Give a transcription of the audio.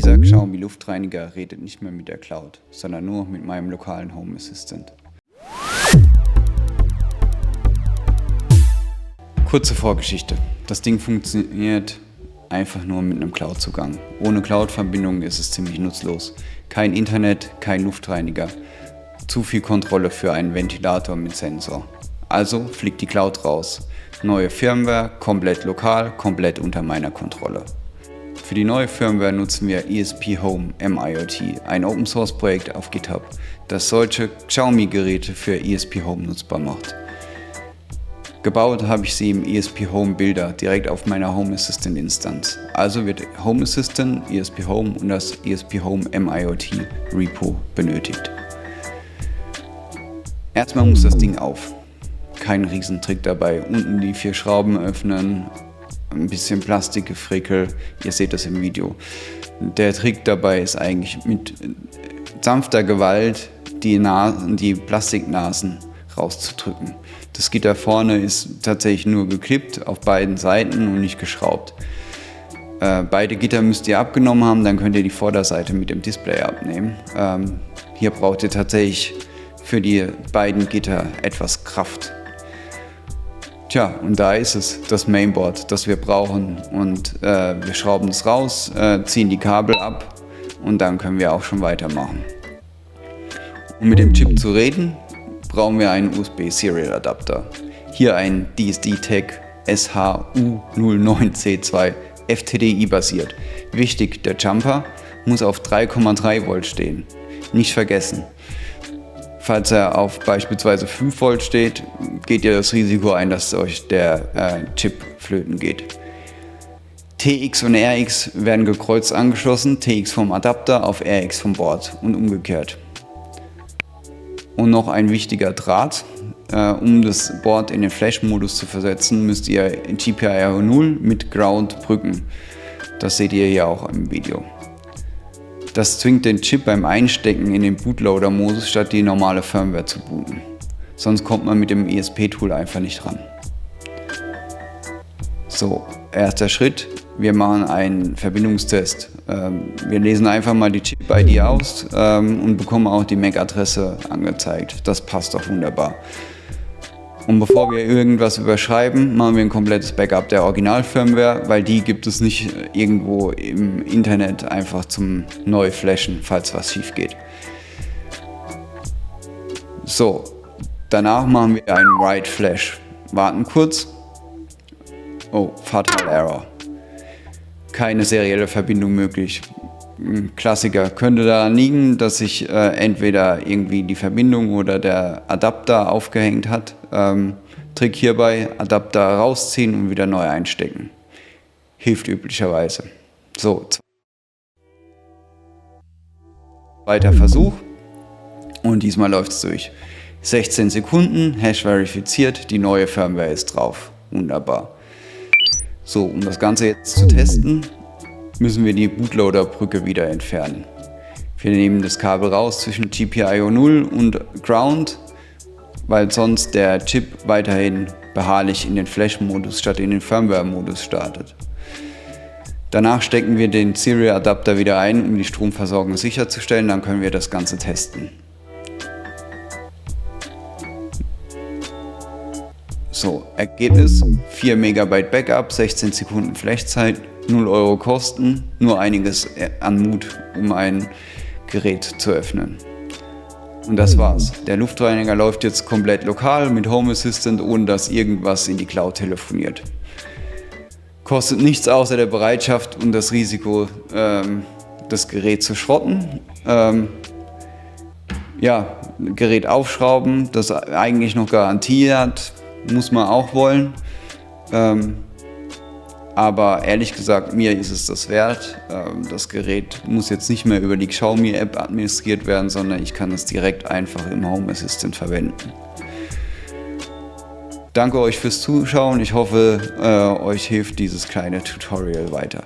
Dieser Xiaomi Luftreiniger redet nicht mehr mit der Cloud, sondern nur mit meinem lokalen Home Assistant. Kurze Vorgeschichte. Das Ding funktioniert einfach nur mit einem Cloud-Zugang. Ohne Cloud-Verbindung ist es ziemlich nutzlos. Kein Internet, kein Luftreiniger. Zu viel Kontrolle für einen Ventilator mit Sensor. Also fliegt die Cloud raus. Neue Firmware, komplett lokal, komplett unter meiner Kontrolle. Für die neue Firmware nutzen wir ESP Home MIoT, ein Open-Source-Projekt auf GitHub, das solche Xiaomi-Geräte für ESP Home nutzbar macht. Gebaut habe ich sie im ESP Home Builder direkt auf meiner Home Assistant Instanz. Also wird Home Assistant, ESP Home und das ESP Home MIoT Repo benötigt. Erstmal muss das Ding auf. Kein Riesentrick dabei. Unten die 4 Schrauben öffnen, ein bisschen Plastikgefrickel, ihr seht das im Video. Der Trick dabei ist eigentlich mit sanfter Gewalt die Plastiknasen rauszudrücken. Das Gitter vorne ist tatsächlich nur geklippt auf beiden Seiten und nicht geschraubt. Beide Gitter müsst ihr abgenommen haben, dann könnt ihr die Vorderseite mit dem Display abnehmen. Hier braucht ihr tatsächlich für die beiden Gitter etwas Kraft. Tja, und da ist es, das Mainboard, das wir brauchen. Und wir schrauben es raus, ziehen die Kabel ab und dann können wir auch schon weitermachen. Um mit dem Chip zu reden, brauchen wir einen USB-Serial-Adapter. Hier ein DSD-Tech SHU09C2 FTDI basiert. Wichtig, der Jumper muss auf 3,3 Volt stehen. Nicht vergessen. Falls er auf beispielsweise 5 Volt steht, geht ihr das Risiko ein, dass euch der Chip flöten geht. TX und RX werden gekreuzt angeschlossen, TX vom Adapter auf RX vom Board und umgekehrt. Und noch ein wichtiger Draht, um das Board in den Flash-Modus zu versetzen, müsst ihr GPIO 0 mit Ground brücken. Das seht ihr hier auch im Video. Das zwingt den Chip beim Einstecken in den Bootloader-Modus, statt die normale Firmware zu booten. Sonst kommt man mit dem ESP-Tool einfach nicht ran. So, erster Schritt, wir machen einen Verbindungstest. Wir lesen einfach mal die Chip-ID aus und bekommen auch die MAC-Adresse angezeigt. Das passt doch wunderbar. Und bevor wir irgendwas überschreiben, machen wir ein komplettes Backup der Original-Firmware, weil die gibt es nicht irgendwo im Internet einfach zum Neuflashen, falls was schief geht. So, danach machen wir einen Write-Flash. Warten kurz. Oh, Fatal Error. Keine serielle Verbindung möglich. Klassiker könnte daran liegen, sich sich entweder irgendwie die Verbindung oder der Adapter aufgehängt hat. Trick hierbei, Adapter rausziehen und wieder neu einstecken. Hilft üblicherweise. So, zweiter Versuch und diesmal läuft es durch. 16 Sekunden, Hash verifiziert, die neue Firmware ist drauf. Wunderbar. So, um das Ganze jetzt zu testen, müssen wir die Bootloader-Brücke wieder entfernen. Wir nehmen das Kabel raus zwischen GPIO 0 und Ground, weil sonst der Chip weiterhin beharrlich in den Flash-Modus statt in den Firmware-Modus startet. Danach stecken wir den Serial-Adapter wieder ein, um die Stromversorgung sicherzustellen, dann können wir das Ganze testen. So, Ergebnis, 4 MB Backup, 16 Sekunden Flashzeit, 0 Euro Kosten, nur einiges an Mut, um ein Gerät zu öffnen. Und das war's. Der Luftreiniger läuft jetzt komplett lokal mit Home Assistant, ohne dass irgendwas in die Cloud telefoniert. Kostet nichts außer der Bereitschaft und das Risiko, das Gerät zu schrotten. Gerät aufschrauben, das eigentlich noch Garantie hat, muss man auch wollen. Aber ehrlich gesagt, mir ist es das wert. Das Gerät muss jetzt nicht mehr über die Xiaomi-App administriert werden, sondern ich kann es direkt einfach im Home Assistant verwenden. Danke euch fürs Zuschauen. Ich hoffe, euch hilft dieses kleine Tutorial weiter.